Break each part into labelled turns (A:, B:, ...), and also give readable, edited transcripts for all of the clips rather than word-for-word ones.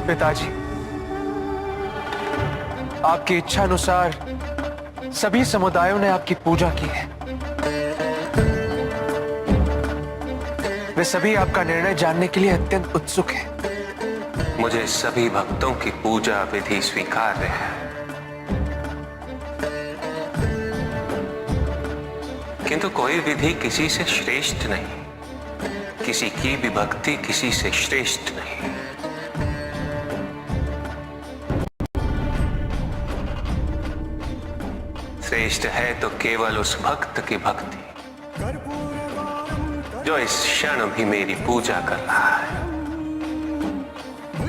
A: पिताजी, आपकी इच्छा अनुसार सभी समुदायों ने आपकी पूजा की है। वे सभी आपका निर्णय जानने के लिए अत्यंत उत्सुक हैं।
B: मुझे सभी भक्तों की पूजा विधि स्वीकार्य है, किंतु कोई विधि किसी से श्रेष्ठ नहीं, किसी की भी भक्ति किसी से श्रेष्ठ नहीं। श्रेष्ठ है तो केवल उस भक्त की भक्ति जो इस क्षण भी मेरी पूजा कर रहा है।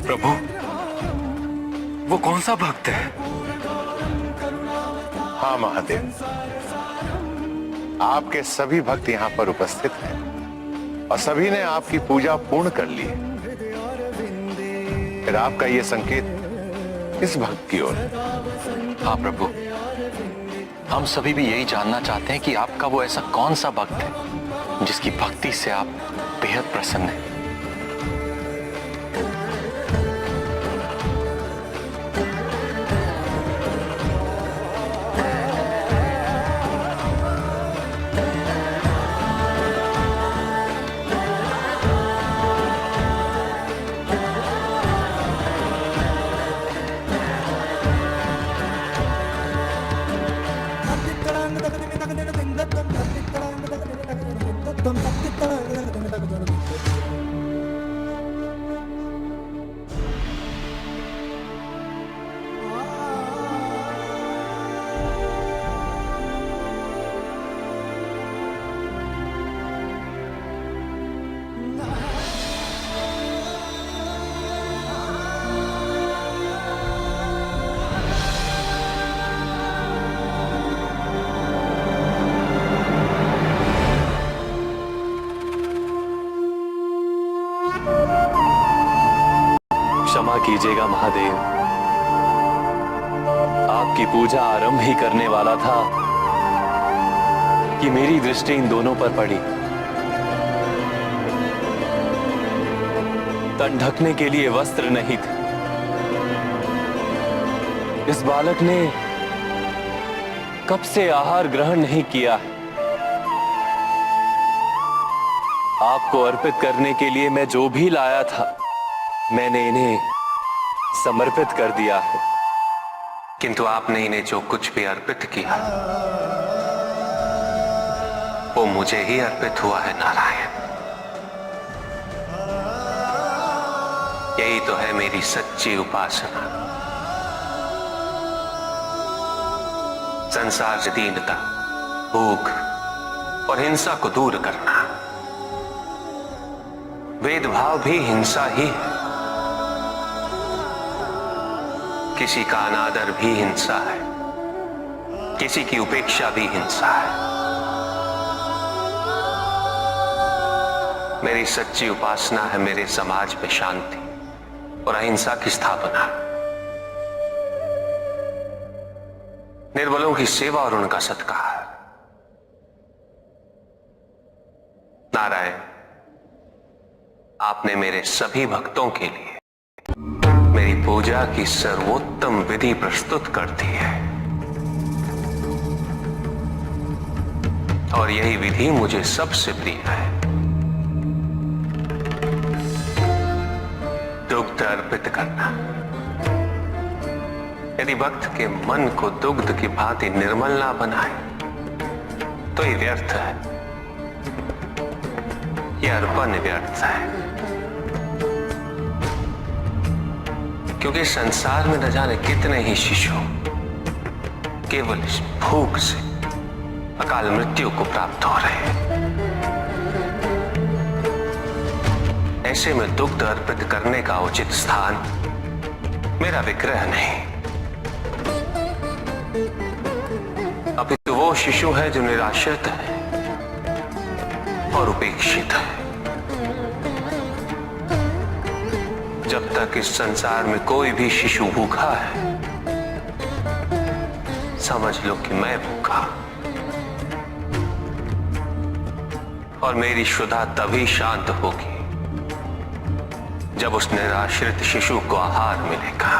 C: प्रभु, वो कौन सा भक्त है?
D: हाँ महादेव, आपके सभी भक्त यहाँ पर उपस्थित हैं और सभी ने आपकी पूजा पूर्ण कर ली है। फिर आपका ये संकेत इस भक्त की ओर।
C: हाँ प्रभु, हम सभी भी यही जानना चाहते हैं कि आपका वो ऐसा कौन सा भक्त है जिसकी भक्ति से आप बेहद प्रसन्न हैं।
E: क्षमा कीजिएगा महादेव, आपकी पूजा आरंभ ही करने वाला था कि मेरी दृष्टि इन दोनों पर पड़ी। तन ढकने के लिए वस्त्र नहीं थे। इस बालक ने कब से आहार ग्रहण नहीं किया है। आपको अर्पित करने के लिए मैं जो भी लाया था मैंने इन्हें समर्पित कर दिया है।
B: किंतु आपने इन्हें जो कुछ भी अर्पित किया वो मुझे ही अर्पित हुआ है नारायण। यही तो है मेरी सच्ची उपासना। संसार से दीनता, भूख और हिंसा को दूर करना। भेदभाव भी हिंसा ही है, किसी का अनादर भी हिंसा है, किसी की उपेक्षा भी हिंसा है। मेरी सच्ची उपासना है मेरे समाज में शांति और अहिंसा की स्थापना, निर्बलों की सेवा और उनका सत्कार। नारायण, आपने मेरे सभी भक्तों के लिए मेरी पूजा की सर्वोत्तम विधि प्रस्तुत कर दी है और यही विधि मुझे सबसे प्रिय है। दुग्ध अर्पित करना। यदि भक्त के मन को दुग्ध की भांति निर्मल ना बनाए तो ये व्यर्थ है, यह अर्पण व्यर्थ है। क्योंकि संसार में न जाने कितने ही शिशु केवल इस भूख से अकाल मृत्यु को प्राप्त हो रहे हैं। ऐसे में दुग्ध अर्पित करने का उचित स्थान मेरा विग्रह नहीं, अपितु वो शिशु है जो निराश्रित है और उपेक्षित है। जब तक इस संसार में कोई भी शिशु भूखा है, समझ लो कि मैं भूखा। और मेरी क्षुधा तभी शांत होगी जब उस निराश्रित शिशु को आहार मिलेगा,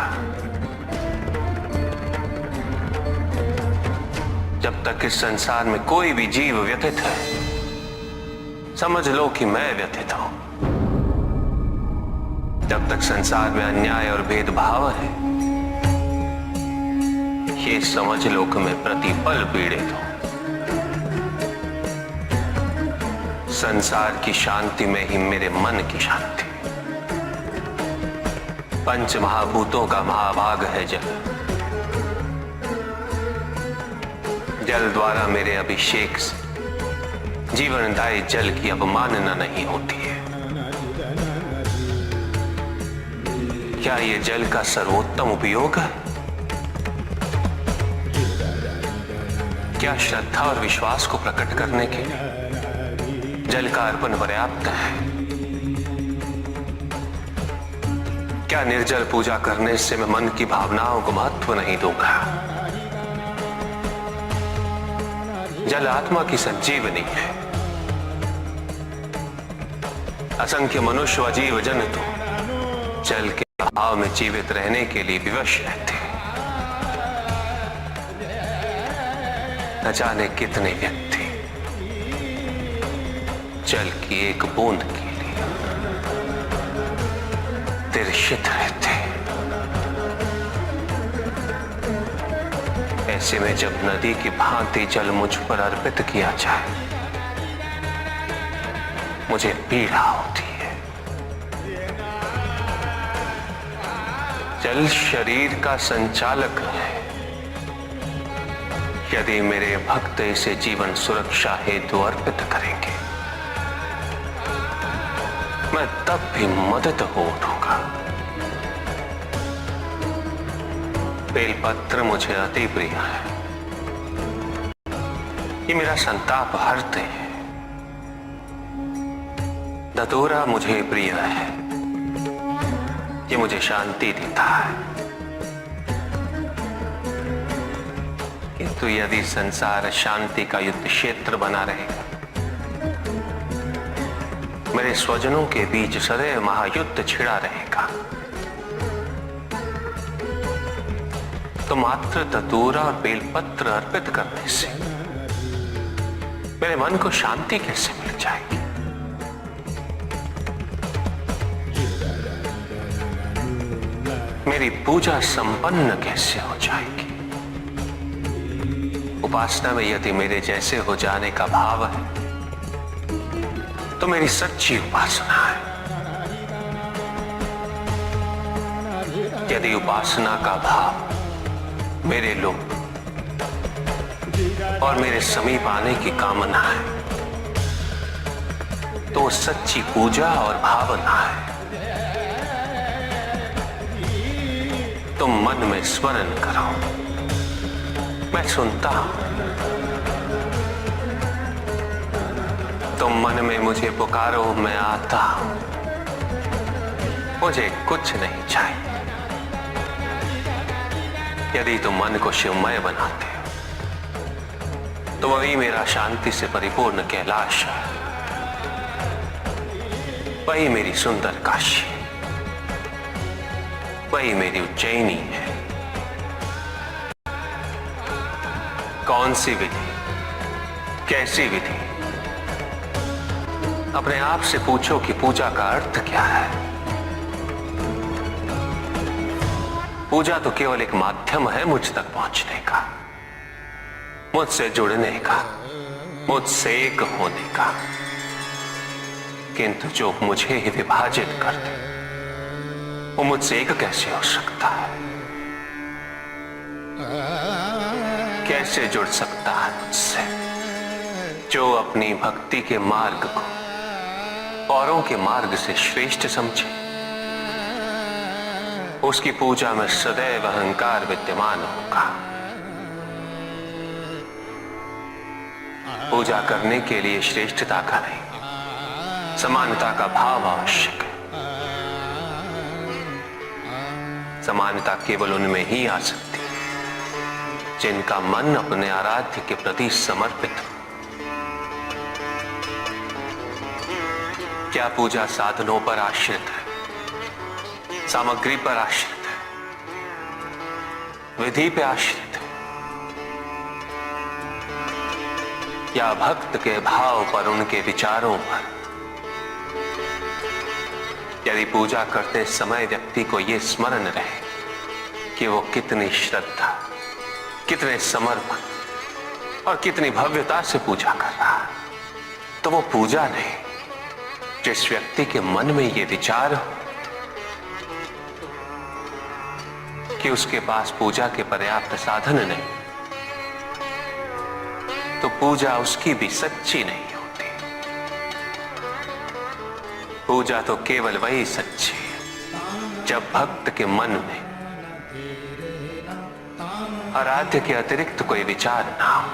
B: जब तक इस संसार में कोई भी जीव व्यथित है, समझ लो कि मैं व्यथित हूं। जब तक संसार में अन्याय और भेदभाव है, ये समझ लो कि मैं प्रतिपल पीड़ित हूं। संसार की शांति में ही मेरे मन की शांति। पंच महाभूतों का महाभाग है जल। जल द्वारा मेरे अभिषेक से जीवनदायी जल की अवमानना नहीं होती है। क्या ये जल का सर्वोत्तम उपयोग है? क्या श्रद्धा और विश्वास को प्रकट करने के लिए जल का अर्पण पर्याप्त है? क्या निर्जल पूजा करने से मैं मन की भावनाओं को महत्व नहीं दूंगा? जल आत्मा की संजीवनी है। असंख्य मनुष्य व जीव जंतु जल के अभाव में जीवित रहने के लिए विवश रहते हैं। न जाने कितने व्यक्ति जल की एक बूंद के लिए तिरछित रहते हैं। ऐसे में जब नदी की भांति जल मुझ पर अर्पित किया जाए, मुझे पीड़ा होती है। जल शरीर का संचालक है। यदि मेरे भक्त इसे जीवन सुरक्षा हेतु अर्पित करेंगे, मैं तब भी मदद हो उठूंगा। बेलपत्र मुझे अति प्रिय है। ये मेरा संताप हरते हैं। धतूरा मुझे प्रिय है। ये मुझे शांति देता है। किंतु यदि संसार शांति का युद्ध क्षेत्र बना रहेगा, मेरे स्वजनों के बीच सदैव महायुद्ध छिड़ा रहेगा, तो मात्र धतूरा और बेलपत्र अर्पित करने से मेरे मन को शांति कैसे मिल जाएगी? मेरी पूजा संपन्न कैसे हो जाएगी? उपासना में यदि मेरे जैसे हो जाने का भाव है, तो मेरी सच्ची उपासना है। यदि उपासना का भाव मेरे लोग और मेरे समीप आने की कामना है, तो सच्ची पूजा और भावना है। तुम मन में स्मरण करो, मैं सुनता हूं। तुम मन में मुझे पुकारो, मैं आता हूं। मुझे कुछ नहीं चाहिए। यदि तुम मन को शिवमय बनाते हो, तो वही मेरा शांति से परिपूर्ण कैलाश है। वही मेरी सुंदर काशी, वही मेरी उज्जैनी है। कौन सी विधि, कैसी विधि? अपने आप से पूछो कि पूजा का अर्थ क्या है। पूजा तो केवल एक माध्यम है मुझ तक पहुंचने का, मुझसे जुड़ने का, मुझसे एक होने का। किंतु जो मुझे ही विभाजित कर दे, वो मुझसे एक कैसे हो सकता है? कैसे जुड़ सकता है मुझसे? जो अपनी भक्ति के मार्ग को औरों के मार्ग से श्रेष्ठ समझे, उसकी पूजा में सदैव अहंकार विद्यमान होगा। पूजा करने के लिए श्रेष्ठता का नहीं, समानता का भाव आवश्यक है। समानता केवल उनमें ही आ सकती है जिनका मन अपने आराध्य के प्रति समर्पित हो। क्या पूजा साधनों पर आश्रित है? सामग्री पर आश्रित है, विधि पे आश्रित है, या भक्त के भाव पर, उनके विचारों पर। यदि पूजा करते समय व्यक्ति को यह स्मरण रहे कि वो कितनी श्रद्धा, कितने समर्पण और कितनी भव्यता से पूजा कर रहा है, तो वो पूजा नहीं। जिस व्यक्ति के मन में ये विचार हो कि उसके पास पूजा के पर्याप्त साधन नहीं, तो पूजा उसकी भी सच्ची नहीं होती। पूजा तो केवल वही सच्ची है जब भक्त के मन में आराध्य के अतिरिक्त कोई विचार ना हो,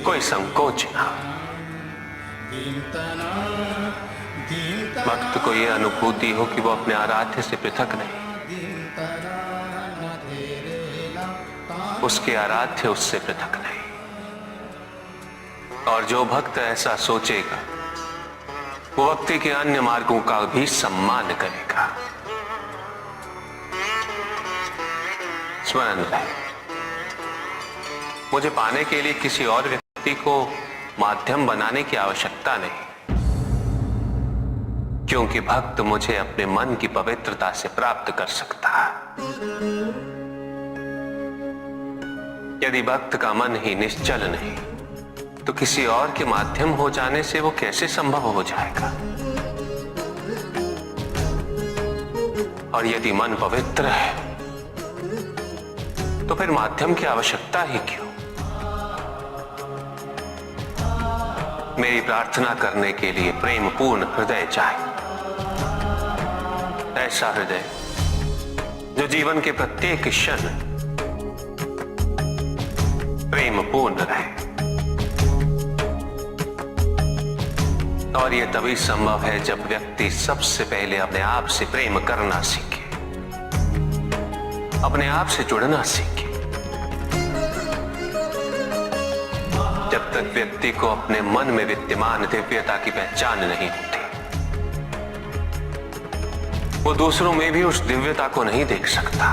B: कोई संकोच ना हो। भक्त को यह अनुभूति हो कि वो अपने आराध्य से पृथक नहीं, उसके आराध्य उससे पृथक नहीं। और जो भक्त ऐसा सोचेगा वो भक्ति के अन्य मार्गों का भी सम्मान करेगा। स्मरण रहे, मुझे पाने के लिए किसी और व्यक्ति को माध्यम बनाने की आवश्यकता नहीं, क्योंकि भक्त मुझे अपने मन की पवित्रता से प्राप्त कर सकता है। यदि भक्त का मन ही निश्चल नहीं, तो किसी और के माध्यम हो जाने से वो कैसे संभव हो जाएगा? और यदि मन पवित्र है, तो फिर माध्यम की आवश्यकता ही क्यों? मेरी प्रार्थना करने के लिए प्रेम पूर्ण हृदय चाहिए, ऐसा हृदय जो जीवन के प्रत्येक क्षण प्रेम पूर्ण रहे। और यह तभी संभव है जब व्यक्ति सबसे पहले अपने आप से प्रेम करना सीखे, अपने आप से जुड़ना सीखे। जब तक व्यक्ति को अपने मन में विद्यमान दिव्यता की पहचान नहीं होती, वो दूसरों में भी उस दिव्यता को नहीं देख सकता।